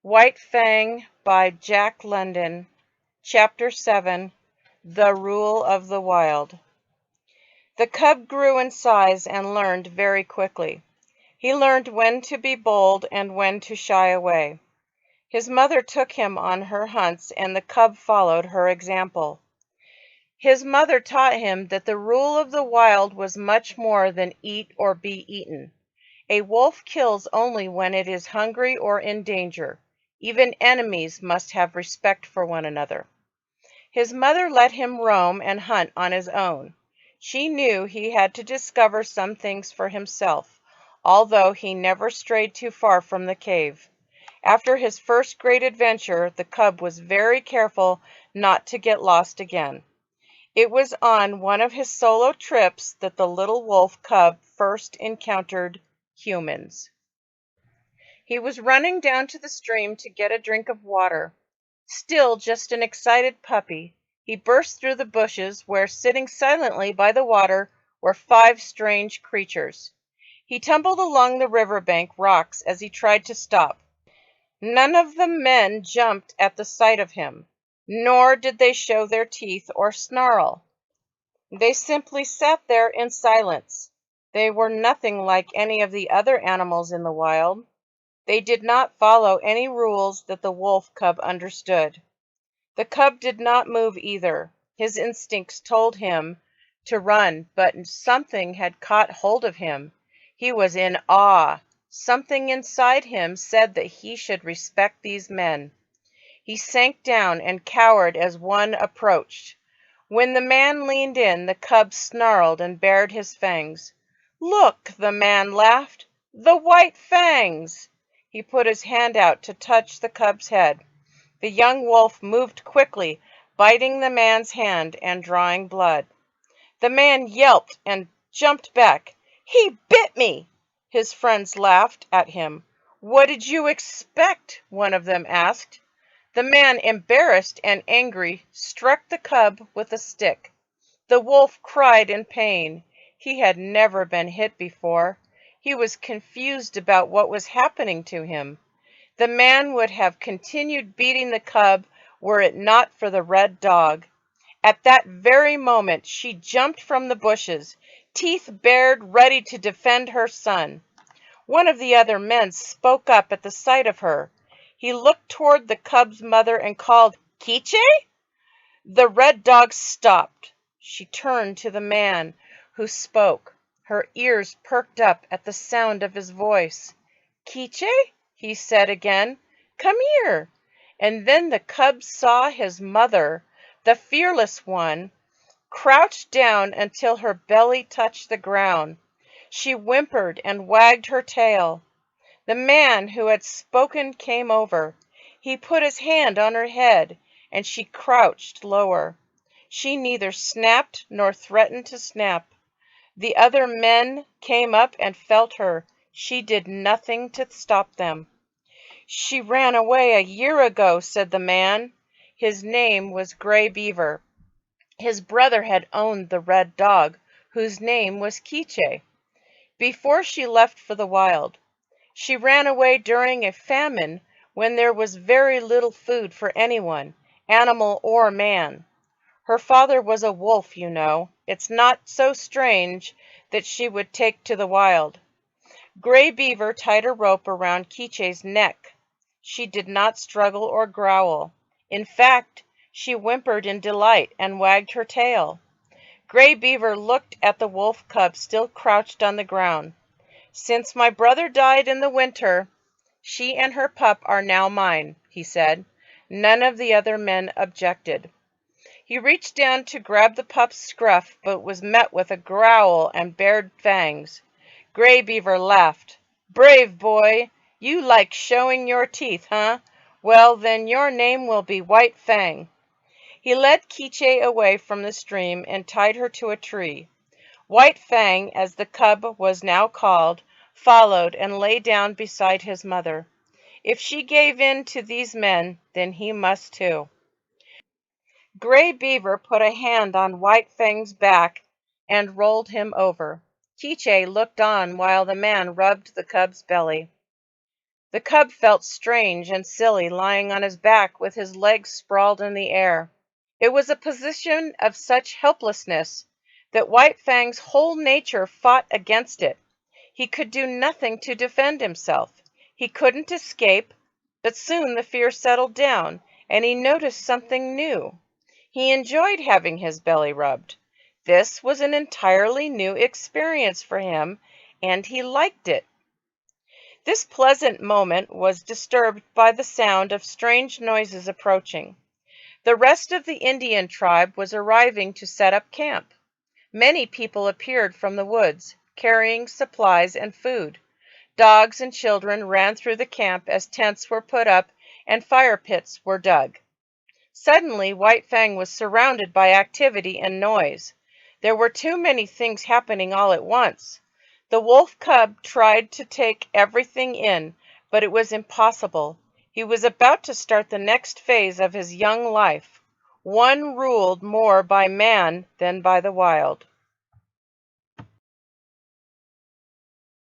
White Fang by Jack London. Chapter 7. The Rule of the Wild. The cub grew in size and learned very quickly. He learned when to be bold and when to shy away. His mother took him on her hunts, and the cub followed her example. His mother taught him that the rule of the wild was much more than eat or be eaten. A wolf kills only when it is hungry or in danger. Even enemies must have respect for one another. His mother let him roam and hunt on his own. She knew he had to discover some things for himself, although he never strayed too far from the cave. After his first great adventure, the cub was very careful not to get lost again. It was on one of his solo trips that the little wolf cub first encountered humans. He was running down to the stream to get a drink of water. Still just an excited puppy, he burst through the bushes where, sitting silently by the water, were 5 strange creatures. He tumbled along the riverbank rocks as he tried to stop. None of the men jumped at the sight of him, nor did they show their teeth or snarl. They simply sat there in silence. They were nothing like any of the other animals in the wild. They did not follow any rules that the wolf cub understood. The cub did not move either. His instincts told him to run, but something had caught hold of him. He was in awe. Something inside him said that he should respect these men. He sank down and cowered as one approached. When the man leaned in, the cub snarled and bared his fangs. "Look," the man laughed, "the white fangs!" He put his hand out to touch the cub's head. The young wolf moved quickly, biting the man's hand and drawing blood. The man yelped and jumped back. "He bit me!" His friends laughed at him. "What did you expect?" one of them asked. The man, embarrassed and angry, struck the cub with a stick. The wolf cried in pain. He had never been hit before. He was confused about what was happening to him. The man would have continued beating the cub were it not for the red dog. At that very moment she jumped from the bushes, teeth bared, ready to defend her son. One of the other men spoke up at the sight of her. He looked toward the cub's mother and called, "Quiche?" The red dog stopped. She turned to the man who spoke. Her ears perked up at the sound of his voice. "Quiche?" he said again. "Come here." And then the cub saw his mother, the fearless one, crouched down until her belly touched the ground. She whimpered and wagged her tail. The man who had spoken came over. He put his hand on her head, and she crouched lower. She neither snapped nor threatened to snap. The other men came up and felt her. She did nothing to stop them. "She ran away a year ago," said the man. His name was Gray Beaver. His brother had owned the red dog, whose name was Quiche, before she left for the wild. She ran away during a famine when there was very little food for anyone, animal or man. Her father was a wolf, you know. It's not so strange that she would take to the wild. Gray Beaver tied a rope around Quiche's neck. She did not struggle or growl. In fact, she whimpered in delight and wagged her tail. Gray Beaver looked at the wolf cub still crouched on the ground. "Since my brother died in the winter, she and her pup are now mine," he said. None of the other men objected. He reached down to grab the pup's scruff, but was met with a growl and bared fangs. Gray Beaver laughed. "Brave boy! You like showing your teeth, huh? Well, then your name will be White Fang." He led Quiche away from the stream and tied her to a tree. White Fang, as the cub was now called, followed and lay down beside his mother. If she gave in to these men, then he must too. Gray Beaver put a hand on White Fang's back and rolled him over. Quiche looked on while the man rubbed the cub's belly. The cub felt strange and silly lying on his back with his legs sprawled in the air. It was a position of such helplessness that White Fang's whole nature fought against it. He could do nothing to defend himself. He couldn't escape, but soon the fear settled down, and he noticed something new. He enjoyed having his belly rubbed. This was an entirely new experience for him, and he liked it. This pleasant moment was disturbed by the sound of strange noises approaching. The rest of the Indian tribe was arriving to set up camp. Many people appeared from the woods, carrying supplies and food. Dogs and children ran through the camp as tents were put up and fire pits were dug. Suddenly, White Fang was surrounded by activity and noise. There were too many things happening all at once. The wolf cub tried to take everything in, but it was impossible. He was about to start the next phase of his young life, one ruled more by man than by the wild.